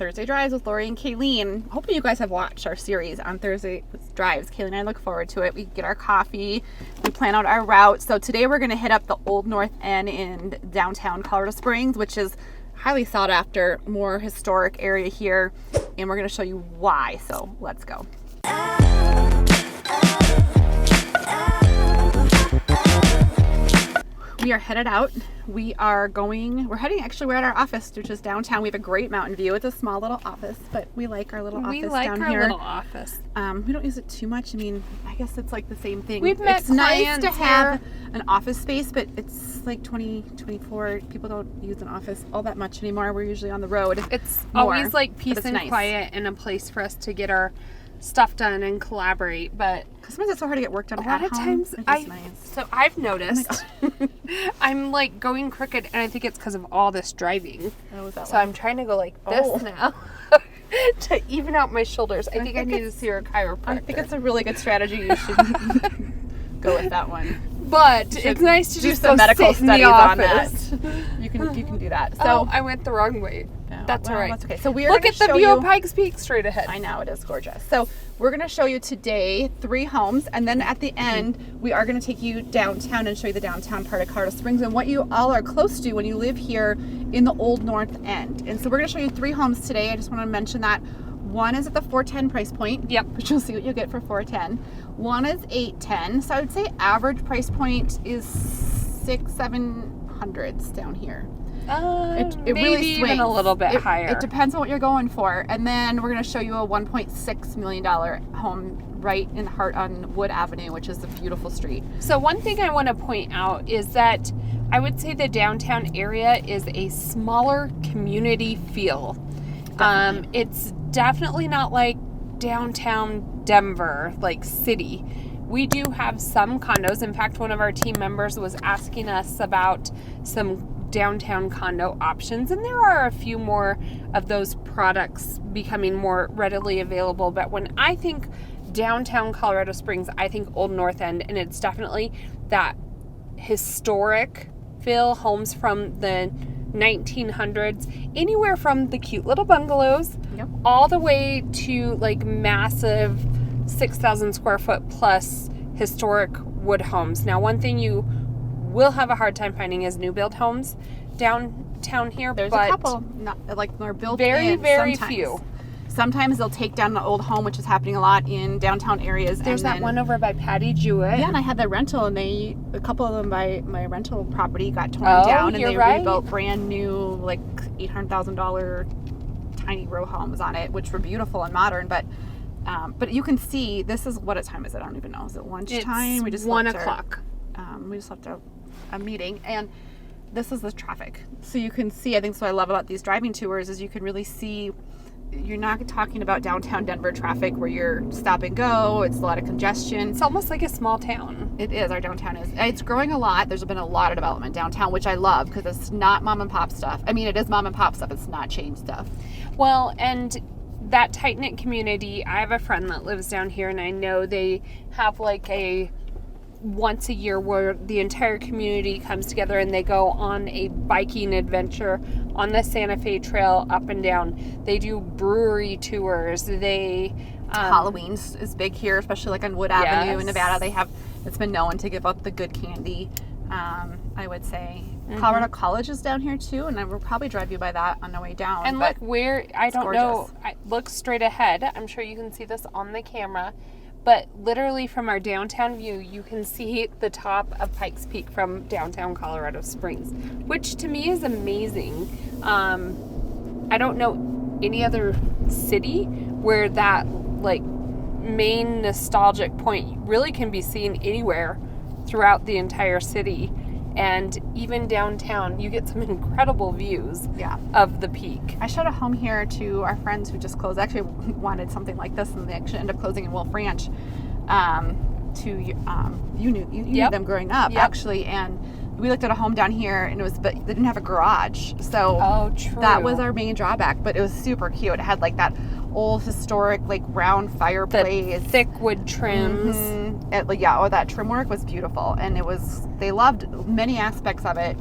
Thursday Drives with Lori and Kayleen. Hopefully you guys have watched our series on Thursday Drives. Kayleen and I look forward to it. We get our coffee, we plan out our route. So today we're going to hit up the Old North End in downtown Colorado Springs, which is highly sought after, more historic area here. And we're going to show you why. So let's go. We are headed out. We're at our office, which is downtown. We have a great mountain view. It's a small little office, but we like our little office down here. We like our little office. We don't use it too much. I mean, I guess it's like the same thing. It's nice to have an office space, but it's like 2024. People don't use an office all that much anymore. We're usually on the road. It's always like peace and quiet and a place for us to get our stuff done and collaborate, but sometimes it's so hard to get work done a lot of times. So I've noticed I'm like going crooked, and I think it's because of all this driving. So I'm trying to go like this now to even out my shoulders. I think I need to see a chiropractor. I think it's a really good strategy. You should go with that one. But it's nice to do just some medical studies on that. that. You can do that. So I went the wrong way. That's all right. That's okay. So we are look at the view of Pikes Peak straight ahead. I know, it is gorgeous. So we're going to show you today 3 homes, and then at the end we are going to take you downtown and show you the downtown part of Colorado Springs and what you all are close to when you live here in the Old North End. And so we're going to show you 3 homes today. I just want to mention that one is at the $410 price point. Yep. Which you'll see what you get for $410. One is $810. So I would say average price point is $600-700 down here. It maybe really even a little bit higher. It depends on what you're going for. And then we're going to show you a $1.6 million home right in the heart on Wood Avenue, which is a beautiful street. So one thing I want to point out is that I would say the downtown area is a smaller community feel. It's definitely not like downtown Denver, like city. We do have some condos. In fact, one of our team members was asking us about some downtown condo options, and there are a few more of those products becoming more readily available. But when I think downtown Colorado Springs, I think Old North End, and it's definitely that historic feel, homes from the 1900s, anywhere from the cute little bungalows all the way to like massive 6,000 square foot plus historic wood homes. Now, one thing you will have a hard time finding is new build homes downtown here. There's a couple, they're built very sometimes. few. Sometimes they'll take down an old home, which is happening a lot in downtown areas. There's that one over by Patty Jewett. Yeah, and I had that rental, and a couple of them by my rental property got torn down, and they rebuilt brand new, like $800,000 tiny row homes on it, which were beautiful and modern. But you can see, this is, what time is it? I don't even know. Is it lunchtime? It's 1 o'clock. We just left a meeting, and this is the traffic. So you can see, I think what I love about these driving tours is you can really see, you're not talking about downtown Denver traffic where you're stop and go. It's a lot of congestion. It's almost like a small town. It is. Our downtown is. It's growing a lot. There's been a lot of development downtown, which I love because it's not mom and pop stuff. I mean, it is mom and pop stuff. It's not chain stuff. Well, and that tight-knit community, I have a friend that lives down here, and I know they have like a once a year where the entire community comes together and they go on a biking adventure on the Santa Fe Trail up and down. They do brewery tours. Halloween is big here, especially like on Wood Avenue in Nevada. It's been known to give out the good candy. I would say Colorado College is down here too, and I will probably drive you by that on the way down. And look, I don't know, look straight ahead. I'm sure you can see this on the camera. But literally from our downtown view, you can see the top of Pikes Peak from downtown Colorado Springs, which to me is amazing. I don't know any other city where that like main nostalgic point really can be seen anywhere throughout the entire city. And even downtown, you get some incredible views of the peak. I showed a home here to our friends who just closed. Actually wanted something like this, and they actually ended up closing in Wolf Ranch. You knew them growing up, actually, and we looked at a home down here, and but they didn't have a garage, so that was our main drawback. But it was super cute. It had like that old historic like round fireplace, the thick wood trims. That trim work was beautiful, and they loved many aspects of it.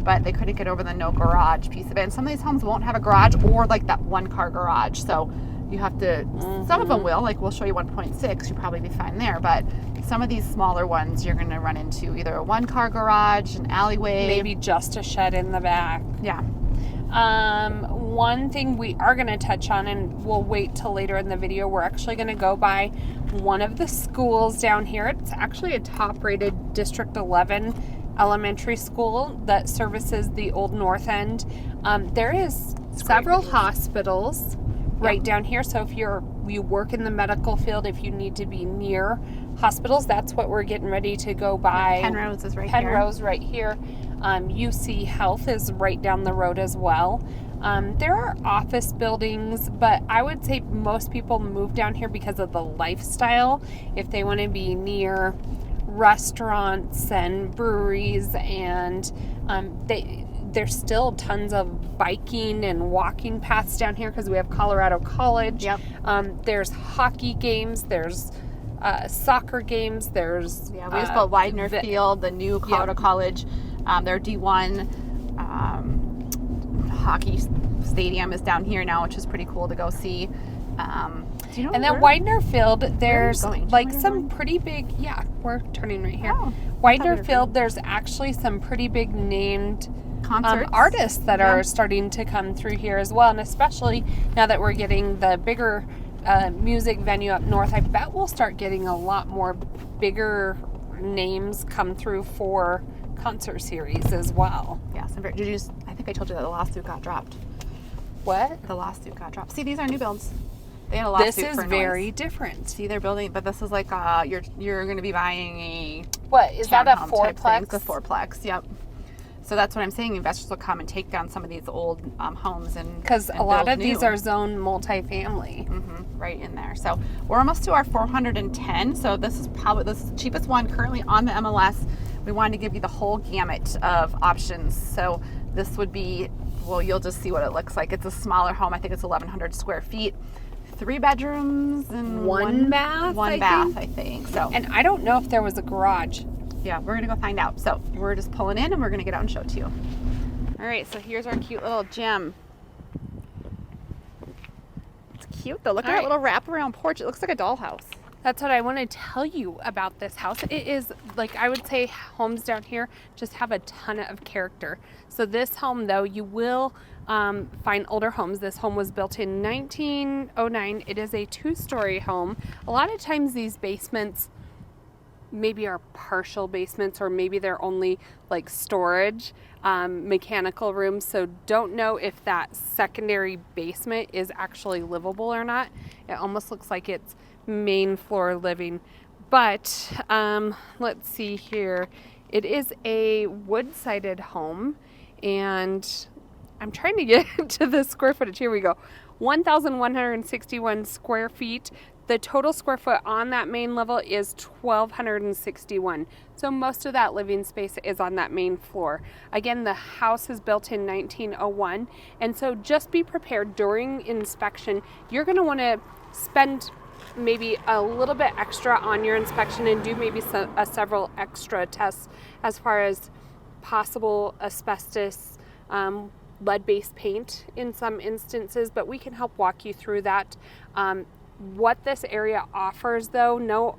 but they couldn't get over the no garage piece of it. And some of these homes won't have a garage or like that 1-car garage. So you have to, some of them will, like we'll show you 1.6, you'll probably be fine there. But some of these smaller ones, you're going to run into either a 1-car garage, an alleyway. Maybe just a shed in the back. Yeah. One thing we are going to touch on, and we'll wait till later in the video, we're actually going to go by one of the schools down here. It's actually a top-rated District 11 elementary school that services the Old North End. There is several hospitals right down here. So if you work in the medical field, if you need to be near hospitals, that's what we're getting ready to go by. Penrose is right here. Penrose right here. UC Health is right down the road as well. There are office buildings, but I would say most people move down here because of the lifestyle. If they want to be near restaurants and breweries, and there's still tons of biking and walking paths down here because we have Colorado College. Yep. There's hockey games. There's soccer games. There's we just built Widener Field, the new Colorado College. Their D1 hockey stadium is down here now, which is pretty cool to go see. Do you know and then Widener Field, there's like some pretty big, we're turning right here. Oh, Widener Field, there's actually some pretty big named artists that are starting to come through here as well. And especially now that we're getting the bigger music venue up north, I bet we'll start getting a lot more bigger names come through for concert series as well. Yes. I think I told you that the lawsuit got dropped. What? The lawsuit got dropped. See, these are new builds. They had a lawsuit for noise. This is very different. See, they're building, but this is like you're going to be buying a what is that, a fourplex? It's a fourplex. Yep. So that's what I'm saying. Investors will come and take down some of these old homes and because a lot of these are zoned multifamily, right in there. So we're almost to our 410. So this is the cheapest one currently on the MLS. We wanted to give you the whole gamut of options. So this would be, well, you'll just see what it looks like. It's a smaller home. I think it's 1,100 square feet. 3 bedrooms and one bath. I think. So, and I don't know if there was a garage. Yeah, we're gonna go find out. So we're just pulling in and we're gonna get out and show it to you. All right, so here's our cute little gym. It's cute though. Look at that little wraparound porch. It looks like a dollhouse. That's what I want to tell you about this house. It is, like, I would say homes down here just have a ton of character. So this home, though, you will find older homes. This home was built in 1909. It is a 2-story home. A lot of times these basements maybe are partial basements, or maybe they're only like storage, mechanical rooms. So don't know if that secondary basement is actually livable or not. It almost looks like it's main floor living, but let's see here. It is a wood-sided home, and I'm trying to get to the square footage. Here we go. 1,161 square feet. The total square foot on that main level is 1,261. So most of that living space is on that main floor. Again, the house is built in 1901, and so just be prepared during inspection. You're going to want to spend maybe a little bit extra on your inspection and do maybe several extra tests as far as possible asbestos, lead-based paint in some instances, but we can help walk you through that. What this area offers, though,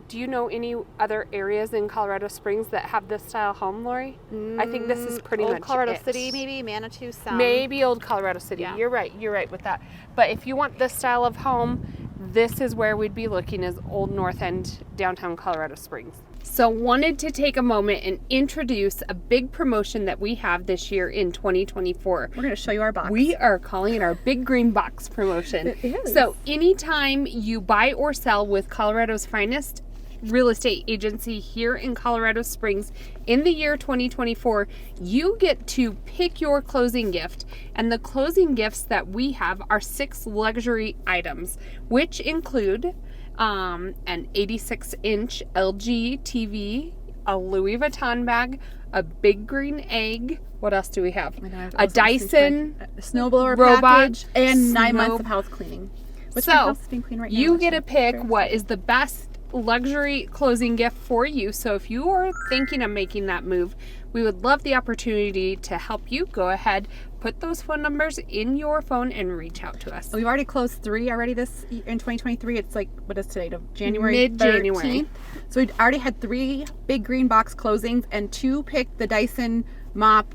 do you know any other areas in Colorado Springs that have this style home, Lori? I think this is pretty much Colorado City, maybe Manitou, some. Maybe Old Colorado City. Yeah. You're right with that. But if you want this style of home, this is where we'd be looking, is Old North End, downtown Colorado Springs. So wanted to take a moment and introduce a big promotion that we have this year in 2024. We're going to show you our box. We are calling it our Big Green Box promotion. It is. So anytime you buy or sell with Colorado's finest real estate agency here in Colorado Springs in the year 2024, you get to pick your closing gift. And the closing gifts that we have are 6 luxury items, which include an 86-inch LG TV, a Louis Vuitton bag, a big green egg. What else do we have? A Dyson snowblower robot package and 9 months of house cleaning. Which house is being cleaned right now? You get to pick what is the best luxury closing gift for you. So if you are thinking of making that move, we would love the opportunity to help you. Go ahead, put those phone numbers in your phone and reach out to us. We've already closed 3 already this in 2023. It's like, what is today? January Mid-January. 13th. So we already had 3 big green box closings, and 2 picked the Dyson mop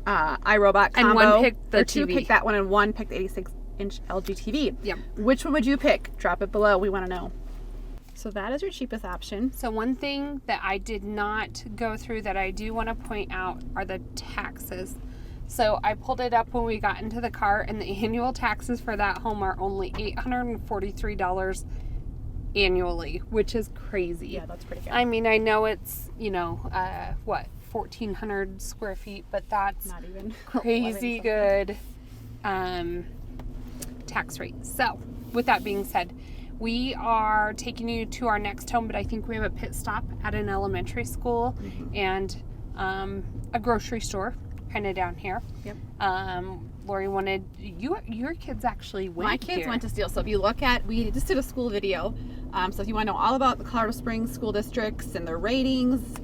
iRobot combo. And 1 picked the or TV. 2 picked that one, and 1 picked the 86-inch LG TV. Yep. Which one would you pick? Drop it below. We want to know. So that is your cheapest option. So one thing that I did not go through that I do want to point out are the taxes. So I pulled it up when we got into the car, and the annual taxes for that home are only $843 annually, which is crazy. Yeah, that's pretty good. I mean, I know it's, 1,400 square feet, but that's not even crazy good tax rate. So with that being said, we are taking you to our next home, but I think we have a pit stop at an elementary school and a grocery store kind of down here. Yep. Lori wanted your kids actually went My kids here. went to Steele. So if you look at, we just did a school video. So if you want to know all about the Colorado Springs school districts and their ratings,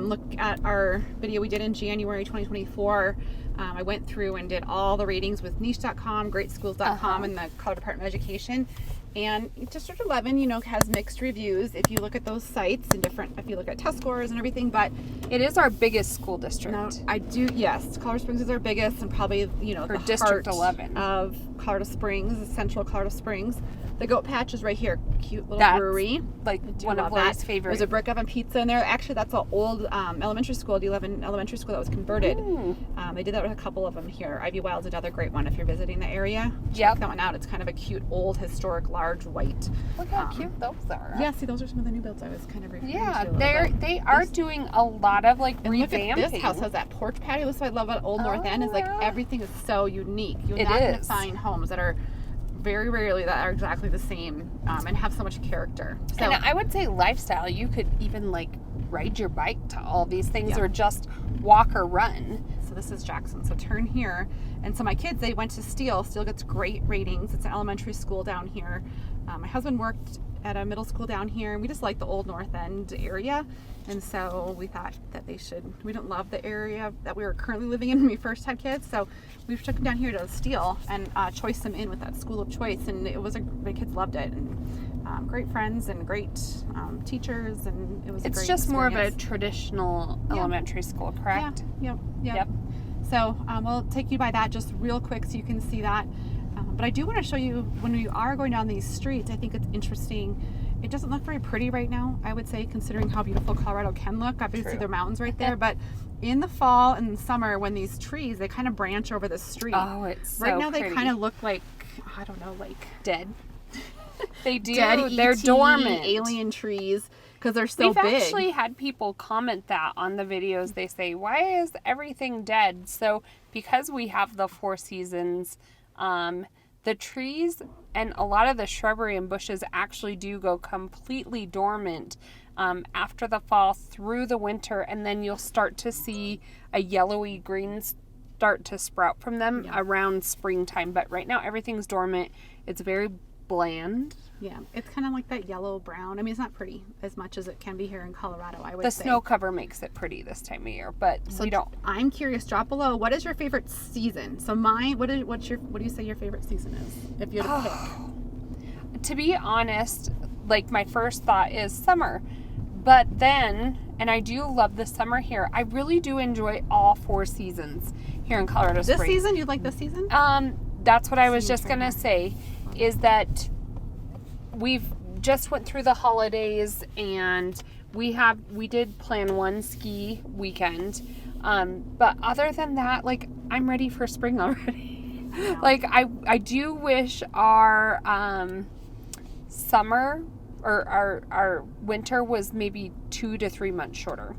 look at our video we did in January 2024. I went through and did all the ratings with niche.com, greatschools.com, and the Colorado Department of Education. And District 11, has mixed reviews if you look at those sites and if you look at test scores and everything, but it is our biggest school district. No, yes. Colorado Springs is our biggest and probably, for the District heart 11 of Colorado Springs, central Colorado Springs. The Goat Patch is right here. Cute little brewery. Like one of Lori's favorites. There's a brick oven pizza in there. Actually, that's an old elementary school, D11 elementary school that was converted. They did that with a couple of them here. Ivy Wild's another great one if you're visiting the area. Check that one out. It's kind of a cute, old, historic, large, white. Look how cute those are. Yeah, see, those are some of the new builds I was kind of referring to. Yeah, they are doing a lot of revamping. Look at this house has that porch patio. That's what I love about Old North End is everything is so unique. You're not going to find homes that are very rarely that are exactly the same and have so much character. So, and I would say lifestyle, you could even ride your bike to all these things or just walk or run. So this is Jackson. So turn here. And so my kids, they went to Steele. Steele gets great ratings. It's an elementary school down here. My husband worked at a middle school down here, and we just like the Old North End area. And so we thought that we didn't love the area that we were currently living in when we first had kids. So we took them down here to Steele and choiced them in with that school of choice. And my kids loved it. And great friends and great teachers. And it was a great just experience. more of a traditional elementary school, correct? Yep. So we'll take you by that just real quick so you can see that. But I do want to show you when we are going down these streets, I think it's interesting. It doesn't look very pretty right now, I would say, considering how beautiful Colorado can look. Obviously, there are mountains right there, but in the fall and the summer, when these trees, they kind of branch over the street. Oh, it's so right now pretty. They kind of look like, I don't know, like dead. They do. Dead They're ET, dormant. alien trees because they're so big. We've big. actually had people comment that on the videos. They say, "Why is everything dead?" So because we have the 4 seasons. The trees and a lot of the shrubbery and bushes actually do go completely dormant after the fall through the winter, and then you'll start to see a yellowy green start to sprout from them around springtime. But right now everything's dormant. It's very bland. Yeah, it's kind of like that yellow brown. I mean, it's not pretty as much as it can be here in Colorado, I would say. The snow cover makes it pretty this time of year, but we don't. I'm curious, drop below, what is your favorite season? So what do you say your favorite season is, if you had to pick? To be honest, my first thought is summer. But then, and I do love the summer here, I really do enjoy all 4 seasons here in Colorado Springs. This season? You like this season? That's what I was just going to say, is that we've just went through the holidays and we did plan one ski weekend. But other than that, I'm ready for spring already. I do wish our summer or our winter was maybe 2 to 3 months shorter.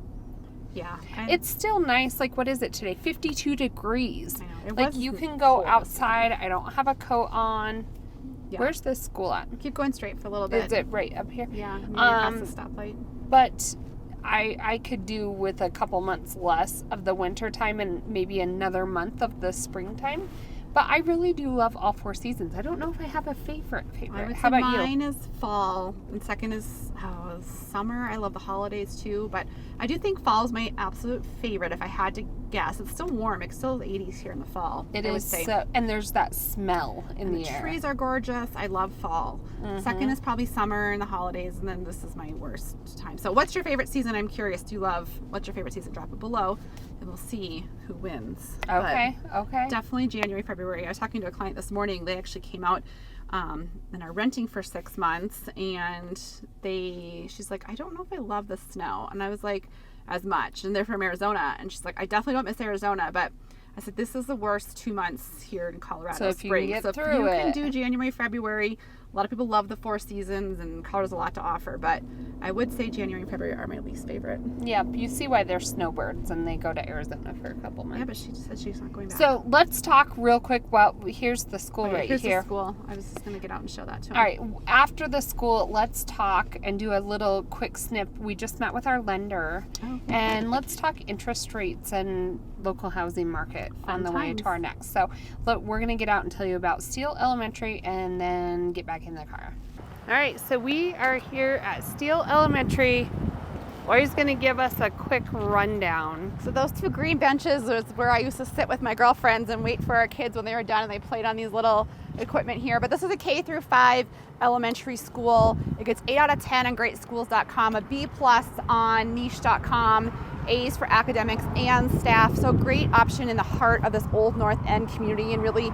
Yeah. It's still nice. What is it today? 52 degrees. I know. You can go outside. I don't have a coat on. Yeah. Where's this school at? Keep going straight for a little bit. Is it right up here? Yeah. Past the stoplight. But I could do with a couple months less of the winter time and maybe another month of the springtime. But I really do love all 4 seasons. I don't know if I have a favorite. I would How say about mine you? is fall, and second is summer. I love the holidays too, but I do think fall is my absolute favorite if I had to guess. It's still warm. It's still the 80s here in the fall. It is so, and there's that smell in the air. The trees are gorgeous. I love fall. Second is probably summer and the holidays, and then this is my worst time. So what's your favorite season? I'm curious. Do you love, what's your favorite season? Drop it below, and we'll see who wins. Okay. Definitely January, February. I was talking to a client this morning. They actually came out and are renting for 6 months, and she's like, I don't know if I love the snow. And I was like, as much. And they're from Arizona, and she's like, I definitely don't miss Arizona, but I said, this is the worst 2 months here in Colorado. So if you can get through it. If you can do January, February, a lot of people love the 4 seasons, and Colorado's a lot to offer, but I would say January and February are my least favorite. Yeah, you see why they're snowbirds, and they go to Arizona for a couple months. Yeah, but she just said she's not going back. So let's talk real quick. Well, here's the school here's here. The school. I was just going to get out and show that to him. All right, after the school, let's talk and do a little quick snip. We just met with our lender, and let's talk interest rates and local housing market on the way to our next. So look, we're going to get out and tell you about Steele Elementary and then get back in the car. All right, so we are here at Steele Elementary. Lori's going to give us a quick rundown. So those 2 green benches was where I used to sit with my girlfriends and wait for our kids when they were done, and they played on these little equipment here. But this is a K through 5 elementary school. It gets 8 out of 10 on greatschools.com, a B+ on niche.com, A's for academics and staff. So great option in the heart of this Old North End community, and really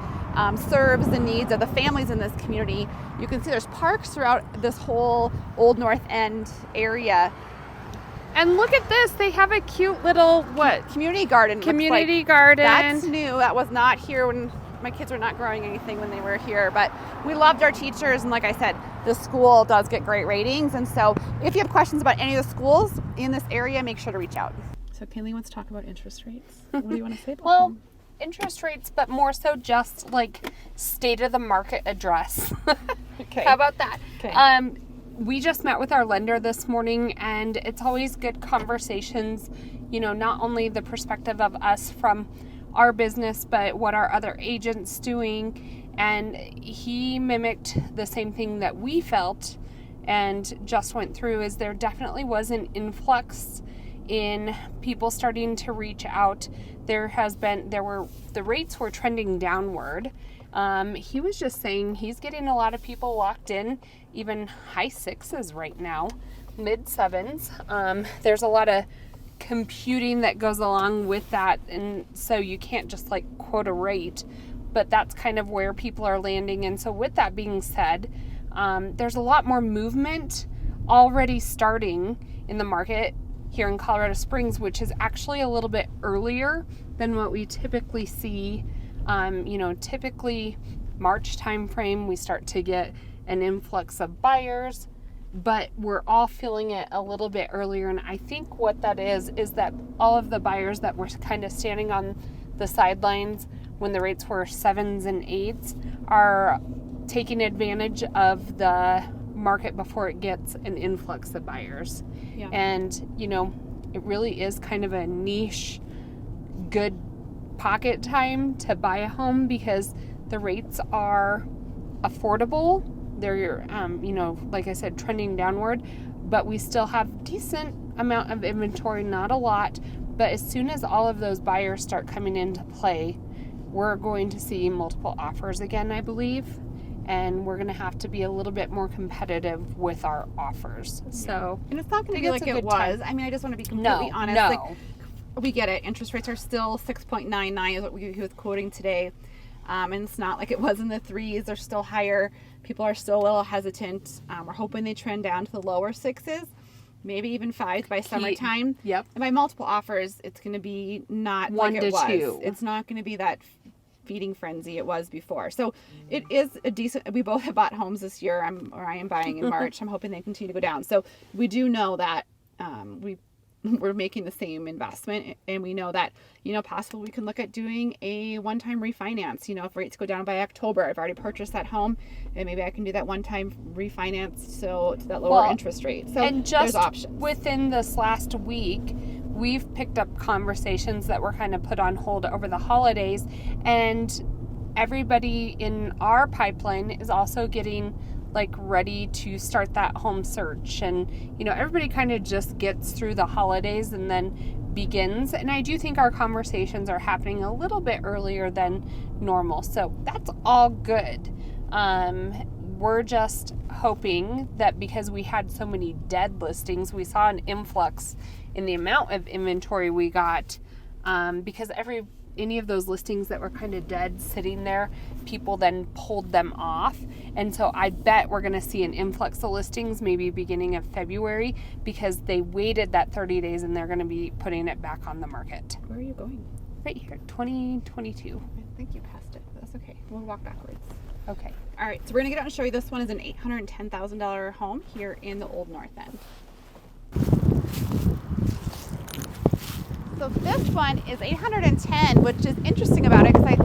serves the needs of the families in this community. You can see there's parks throughout this whole Old North End area. And look at this. They have a cute little, Community garden. Community garden. That's new. That was not here when my kids were not growing anything when they were here. But we loved our teachers. And like I said, the school does get great ratings. And so if you have questions about any of the schools in this area, make sure to reach out. So Kaylee wants to talk about interest rates. What do you want to say about them? Interest rates, but more so just like state of the market address. Okay. How about that? Okay. We just met with our lender this morning, and it's always good conversations, not only the perspective of us from our business, but what our other agents doing. And he mimicked the same thing that we felt and just went through, is there definitely was an influx in people starting to reach out. The rates were trending downward. He was just saying he's getting a lot of people locked in, even high 6s right now, mid 7s. There's a lot of computing that goes along with that, and so you can't just quote a rate, but that's kind of where people are landing. And so with that being said, there's a lot more movement already starting in the market here in Colorado Springs, which is actually a little bit earlier than what we typically see. Typically March timeframe, we start to get an influx of buyers, but we're all feeling it a little bit earlier. And I think what that is that all of the buyers that were kind of standing on the sidelines when the rates were 7s and 8s are taking advantage of the market before it gets an influx of buyers. Yeah. And, it really is kind of a niche, good pocket time to buy a home because the rates are affordable. They're, like I said, trending downward, but we still have decent amount of inventory, not a lot. But as soon as all of those buyers start coming into play, we're going to see multiple offers again, I believe. And we're going to have to be a little bit more competitive with our offers. So, and it's not going to be like it was. I mean, I just want to be completely honest. No. We get it. Interest rates are still 6.99 is what he was quoting today. And it's not like it was in the 3s. They're still higher. People are still a little hesitant. We're hoping they trend down to the lower 6s, maybe even 5s by summertime. Yep. And by multiple offers, it's going to be not 1 like to it was. 2. It's not going to be that feeding frenzy it was before. So it is a decent, we both have bought homes this year, I am buying in March. I'm hoping they continue to go down. So we do know that we're making the same investment, and we know that, possible we can look at doing a one-time refinance. If rates go down by October, I've already purchased that home, and maybe I can do that one-time refinance to that lower interest rate. So and just there's options. Within this last week, we've picked up conversations that were kind of put on hold over the holidays, and everybody in our pipeline is also getting like ready to start that home search, and everybody kind of just gets through the holidays and then begins. And I do think our conversations are happening a little bit earlier than normal, so that's all good. We're just hoping that because we had so many dead listings, we saw an influx in the amount of inventory we got, because any of those listings that were kind of dead sitting there, people then pulled them off. And so I bet we're going to see an influx of listings maybe beginning of February, because they waited that 30 days and they're going to be putting it back on the market. Where are you going? Right here, 2022. I think you passed it, but that's okay. We'll walk backwards. Okay. All right, so we're going to get out and show you. This one is an $810,000 home here in the Old North End. So this one is $810,000, which is interesting about it because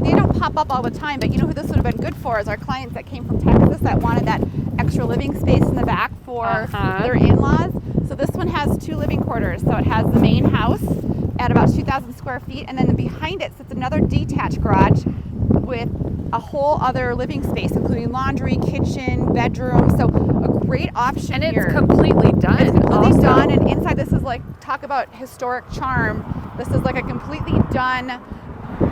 they don't pop up all the time. But you know who this would have been good for is our clients that came from Texas that wanted that extra living space in the back for their in-laws. So this one has 2 living quarters. So it has the main house at about 2,000 square feet, and then behind it sits another detached garage with a whole other living space, including laundry, kitchen, bedroom. So a great option and here. It's completely done. It's completely done, and inside this is like, talk about historic charm. This is like a completely done,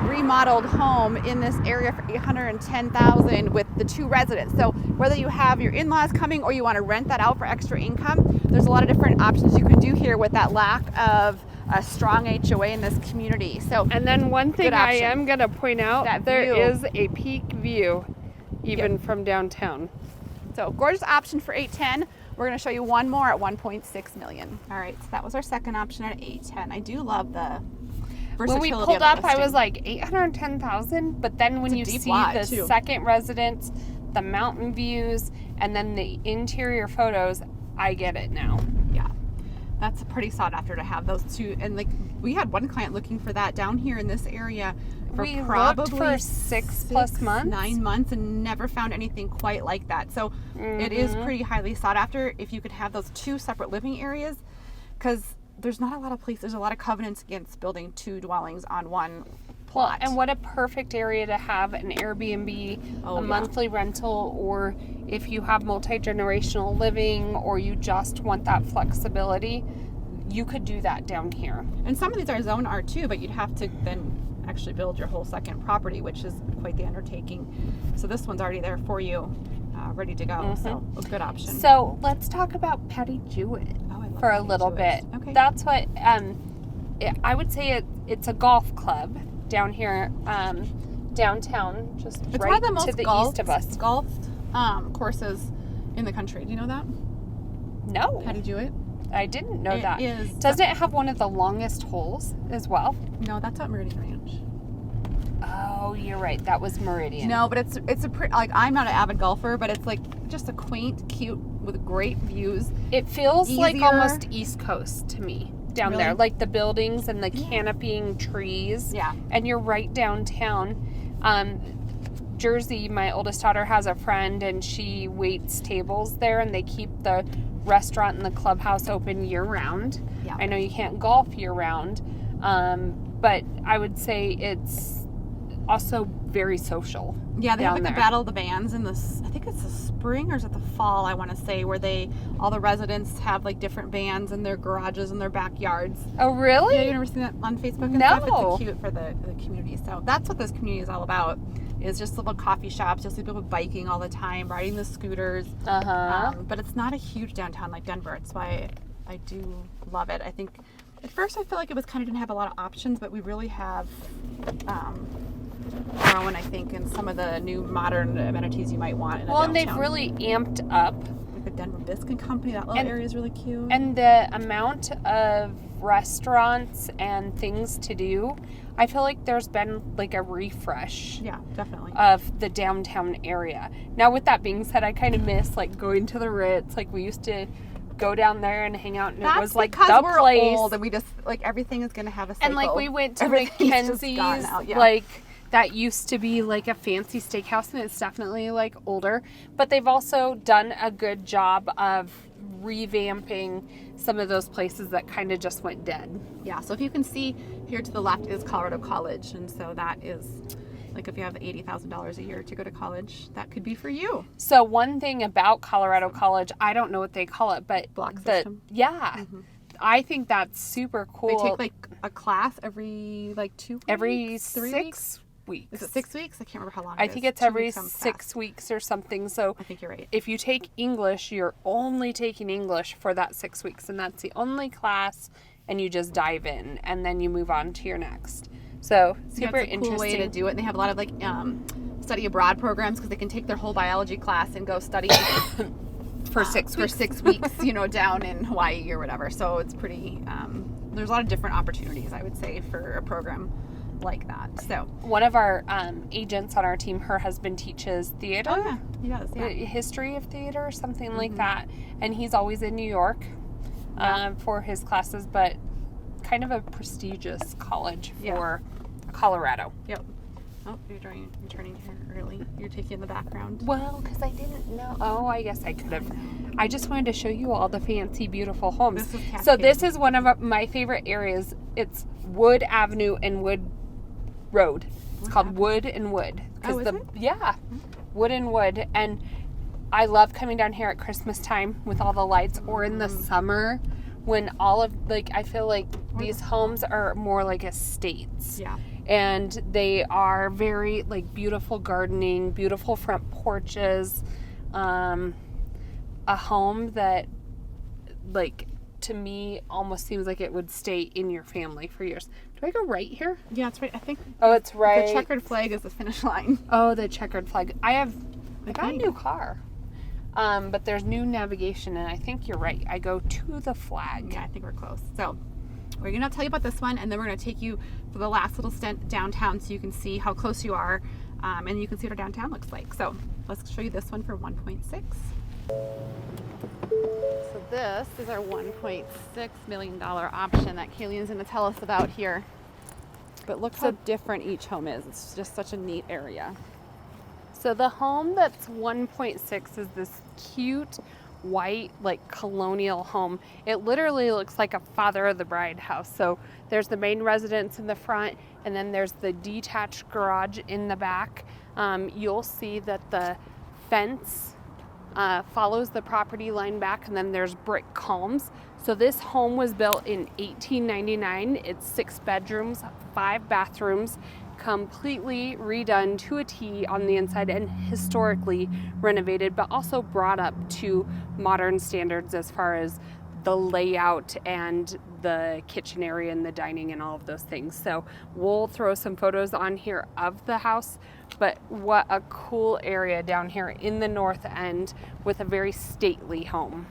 remodeled home in this area for $810,000 with the 2 residents. So whether you have your in-laws coming or you want to rent that out for extra income, there's a lot of different options you can do here with that lack of a strong HOA in this community. So, and then one thing I am going to point out, that there is a peak view even from downtown. So gorgeous option for $810,000. We're going to show you one more at $1.6 million. All right, so that was our second option at $810,000. I do love the versatility. When we pulled up, I was like $810,000, but then when you see the second residence, the mountain views, and then the interior photos, I get it now. Yeah. That's pretty sought after to have those 2. And like, we had one client looking for that down here in this area for probably for 6+ months, 9 months, and never found anything quite like that. So it is pretty highly sought after if you could have those 2 separate living areas, because there's not a lot of places. There's a lot of covenants against building 2 dwellings on one plot. And what a perfect area to have an Airbnb, monthly rental, or if you have multi-generational living or you just want that flexibility, you could do that down here. And some of these are zone R2, but you'd have to then actually build your whole second property, which is quite the undertaking. So this one's already there for you, ready to go. So a good option. So let's talk about Patty Jewett for a little bit. Okay. That's what I would say. It's a golf club down here, downtown, just it's right one of the most to the east of us. Golf courses in the country. Do you know that? No. Patty Jewett? I didn't know that. Doesn't it have one of the longest holes as well? No, that's at Meridian Ranch. Oh, you're right. That was Meridian. No, but it's a pretty, like, I'm not an avid golfer, but it's like just a quaint, cute, with great views. It feels like almost East Coast to me down there, like the buildings and the canopying trees. Yeah. And you're right downtown. Jersey, my oldest daughter has a friend, and she waits tables there, and they keep the restaurant and the clubhouse open year round. Yeah. I know you can't golf year round, but I would say it's also very social. Yeah, they have like the Battle of the Bands in this, I think it's the spring or is it the fall, I want to say, where all the residents have like different bands in their garages and their backyards. Oh, really? Yeah, you've never seen that on Facebook and No. stuff? It's cute for the community. So that's what this community is all about, is just little coffee shops. You'll see people biking all the time, riding the scooters. But it's not a huge downtown like Denver. It's why I do love it. I think at first I felt like it was kind of didn't have a lot of options, but we really have grown, I think, in some of the new modern amenities you might want in a downtown. And they've really amped up. Like the Denver Biscuit Company, that little area is really cute. And the amount of restaurants and things to do, I feel like there's been like a refresh. Yeah, definitely. Of the downtown area. Now, with that being said, I kind of miss like going to the Ritz. Like we used to go down there and hang out, and it was like the we're place. Old and we just like everything is going to have a cycle. And like we went to Mackenzie's, like that used to be like a fancy steakhouse, and it's definitely like older. But they've also done a good job of revamping some of those places that kind of just went dead. Yeah, so if you can see here to the left is Colorado College, and so that is Like if you have $80,000 a year to go to college, that could be for you. So one thing about Colorado College, I don't know what they call it, but block system. I think that's super cool. They take like a class every like 2 weeks? Every 3 6 weeks. Is it 6 weeks? I can't remember how long I think it's every 6 weeks or something. So I think you're right. If you take English, you're only taking English for that 6 weeks, and that's the only class, and you just dive in, and then you move on to your next. So super it's a interesting cool way to do it. And they have a lot of like study abroad programs because they can take their whole biology class and go study for 6 weeks, down in Hawaii or whatever. So it's pretty. There's a lot of different opportunities, I would say, for a program like that. So one of our agents on our team, her husband teaches theater. Oh yeah, he does. Yeah. History of theater or something like that, and he's always in New York for his classes, but kind of a prestigious college for Colorado. Yep. Oh, you're turning here early. You're taking the background. Well, because I didn't know. Oh, I guess I could have. I just wanted to show you all the fancy, beautiful homes. This is one of my favorite areas. It's Wood Avenue and Wood Road. It's called Wood and Wood. Oh, is it? Yeah, Wood and Wood. And I love coming down here at Christmas time with all the lights, or in the summer when all of, I feel like these homes are more like estates. Yeah. And they are very, beautiful gardening, beautiful front porches. A home that, to me, almost seems like it would stay in your family for years. Do I go right here? Yeah, it's right. I think. Oh, it's right. The checkered flag is the finish line. Oh, the checkered flag. I got a new car. But there's new navigation, and I think you're right. I go to the flag. Yeah, I think we're close. So we're going to tell you about this one, and then we're going to take you for the last little stint downtown so you can see how close you are, and you can see what our downtown looks like. So let's show you this one for 1.6. So this is our $1.6 million option that Kayleen's going to tell us about here. But look how different each home is. It's just such a neat area. So the home that's 1.6 is this cute white colonial home. It literally looks like a father of the bride house. So there's the main residence in the front, and then there's the detached garage in the back. You'll see that the fence follows the property line back, and then there's brick columns. So this home was built in 1899. It's 6 bedrooms, 5 bathrooms, completely redone to a T on the inside, and historically renovated, but also brought up to modern standards as far as the layout and the kitchen area and the dining and all of those things. So we'll throw some photos on here of the house, but what a cool area down here in the north end with a very stately home.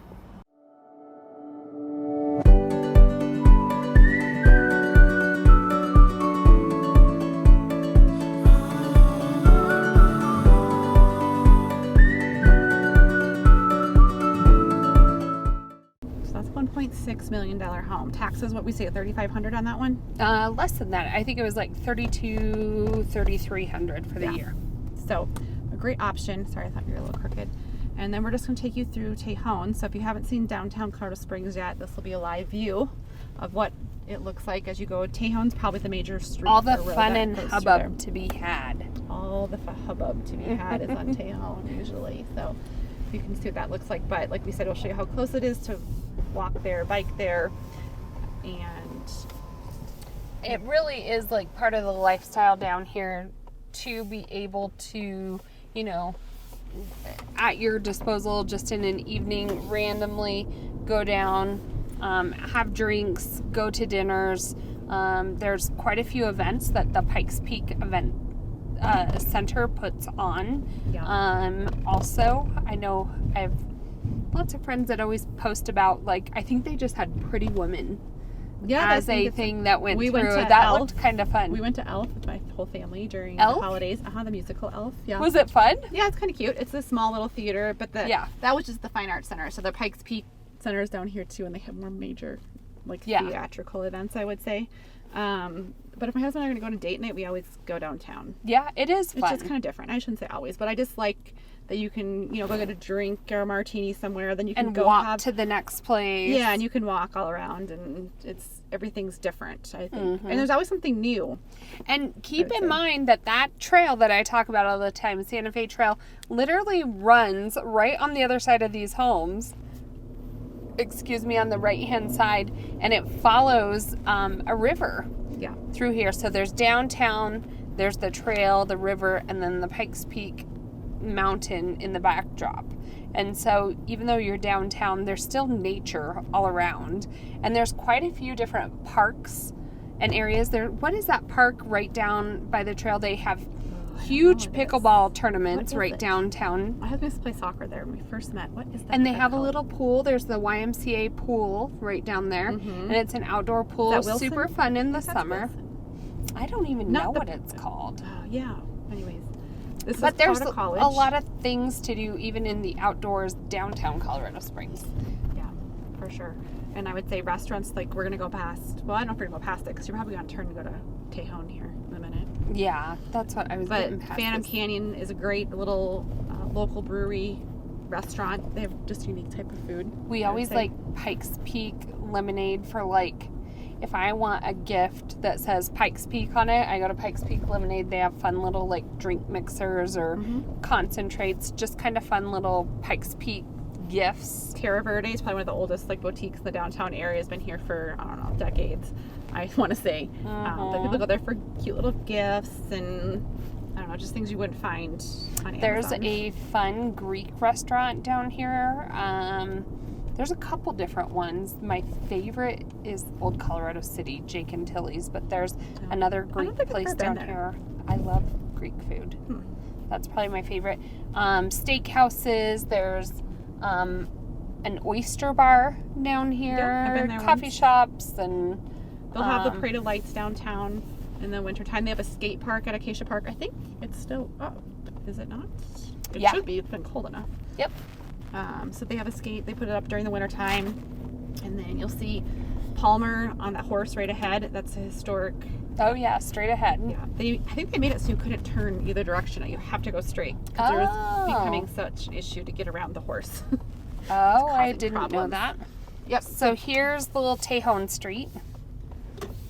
$1.6 million home. Taxes, what we say, $3,500 on that one? Less than that. I think it was $3,300 for the year. So a great option. Sorry, I thought you were a little crooked. And then we're just going to take you through Tejon. So if you haven't seen downtown Colorado Springs yet, this will be a live view of what it looks like as you go. Tejon's probably the major street. All the fun and hubbub to be had. All the hubbub to be had is on Tejon usually. So you can see what that looks like. But like we said, we'll show you how close it is to walk there, bike there, and it really is part of the lifestyle down here to be able to, at your disposal, just in an evening, randomly go down, have drinks, go to dinners. There's quite a few events that the Pikes Peak event center puts on. Also, I know I have lots of friends that always post about, I think they just had Pretty Women as a thing that went through. That looked kind of fun. We went to Elf with my whole family during the holidays. The musical Elf. Yeah. Was it fun? Yeah, it's kind of cute. It's a small little theater, but that was just the Fine Arts Center. So the Pikes Peak Center is down here too, and they have more major, theatrical events, I would say. But if my husband and I are going to go on a date night, we always go downtown. Yeah, it is fun. It's just kind of different. I shouldn't say always, but I just like that you can, go get a drink or a martini somewhere. Then you can go walk to the next place. Yeah, and you can walk all around, and everything's different, I think. And there's always something new. And keep in mind that trail that I talk about all the time, Santa Fe Trail, literally runs right on the other side of these homes. On the right-hand side, and it follows a river through here. So there's downtown, there's the trail, the river, and then the Pikes Peak mountain in the backdrop. And so even though you're downtown, there's still nature all around. And there's quite a few different parks and areas there. What is that park right down by the trail? They have huge pickleball tournaments right downtown. My husband used to play soccer there when we first met. What is that? And they have a little pool. There's the YMCA pool right down there. And it's an outdoor pool. Super fun in the summer. Wilson? I don't even know what it's called. Yeah. Anyways. But there's a lot of things to do even in the outdoors downtown Colorado Springs. Yeah, for sure. And I would say restaurants, like we're going to go past, well, I don't know if we're going to go past it because you're probably going to turn to go to Tejon here in a minute. Yeah, that's what I was getting past. But Phantom Canyon is a great little local brewery restaurant. They have just unique type of food. We always like Pikes Peak lemonade for if I want a gift that says Pikes Peak on it, I go to Pikes Peak Lemonade. They have fun little drink mixers or concentrates, just kind of fun little Pikes Peak gifts. Terra Verde is probably one of the oldest boutiques in the downtown area. Has been here for, I don't know, decades, I want to say. But people go there for cute little gifts and, I don't know, just things you wouldn't find on Amazon. There's a fun Greek restaurant down here. There's a couple different ones. My favorite is Old Colorado City, Jake and Tilly's, but there's another Greek place down here. I love Greek food. That's probably my favorite. Steakhouses. There's an oyster bar down here. Yeah, I've been there coffee shops, and they'll have the Parade of Lights downtown in the wintertime. They have a skate park at Acacia Park. I think it's still up. Is it not? It should be. It's been cold enough. Yep. So they have a skate. They put it up during the wintertime. And then you'll see Palmer on that horse right ahead. That's a historic. Oh, yeah. Straight ahead. Yeah. I think they made it so you couldn't turn either direction. You have to go straight. Because there was becoming such an issue to get around the horse. Oh, I didn't know that. Yep. So here's the little Tejon Street.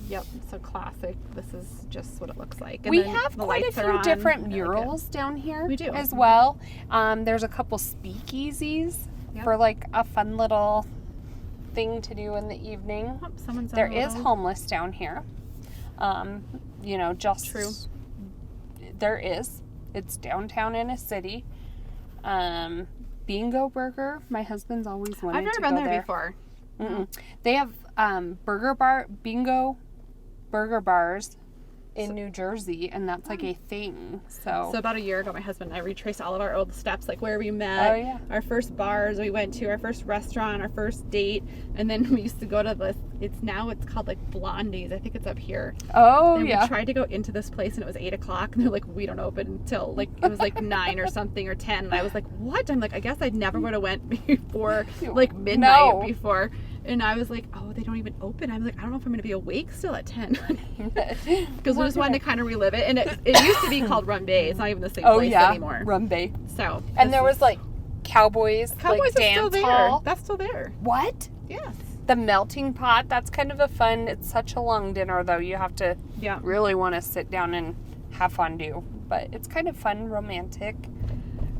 Yep, so classic. This is just what it looks like. And we have quite a few different murals down here. We do. As well. There's a couple speakeasies for a fun little thing to do in the evening. Oh, there is homeless down here. Just true. There is. It's downtown in a city. Bingo Burger. My husband's always wanted to go there. I've never been there before. Mm-mm. They have Bingo Burger Bars in New Jersey, and that's a thing. So about a year ago, my husband and I retraced all of our old steps, where we met, our first bars we went to, our first restaurant, our first date, and then we used to go to this. It's called Blondie's. I think it's up here. Oh, and we tried to go into this place, and it was 8 o'clock, and they're like, we don't open until it was 9 or something or 10. And I was like, what? I'm like, I guess I never would have went before midnight before. And I was like, oh, they don't even open. I'm like, I don't know if I'm going to be awake still at 10. Because we just wanted to kind of relive it. And it used to be called Rum Bay. It's not even the same place anymore. Rum Bay. So. And there was Cowboys is dance still there. hall. That's still there. What? Yes. The melting pot. That's kind of it's such a long dinner, though. You have to really want to sit down and have fondue. But it's kind of fun, romantic.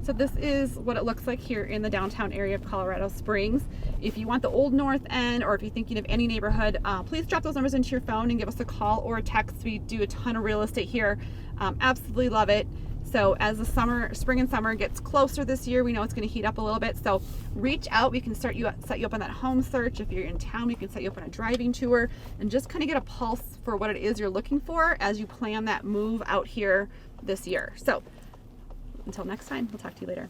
So this is what it looks like here in the downtown area of Colorado Springs. If you want the Old North End, or if you're thinking of any neighborhood, please drop those numbers into your phone and give us a call or a text. We do a ton of real estate here. Absolutely love it. So as the spring and summer gets closer this year, we know it's going to heat up a little bit. So reach out. We can set you up on that home search. If you're in town, we can set you up on a driving tour and just kind of get a pulse for what it is you're looking for as you plan that move out here this year. So until next time, we'll talk to you later.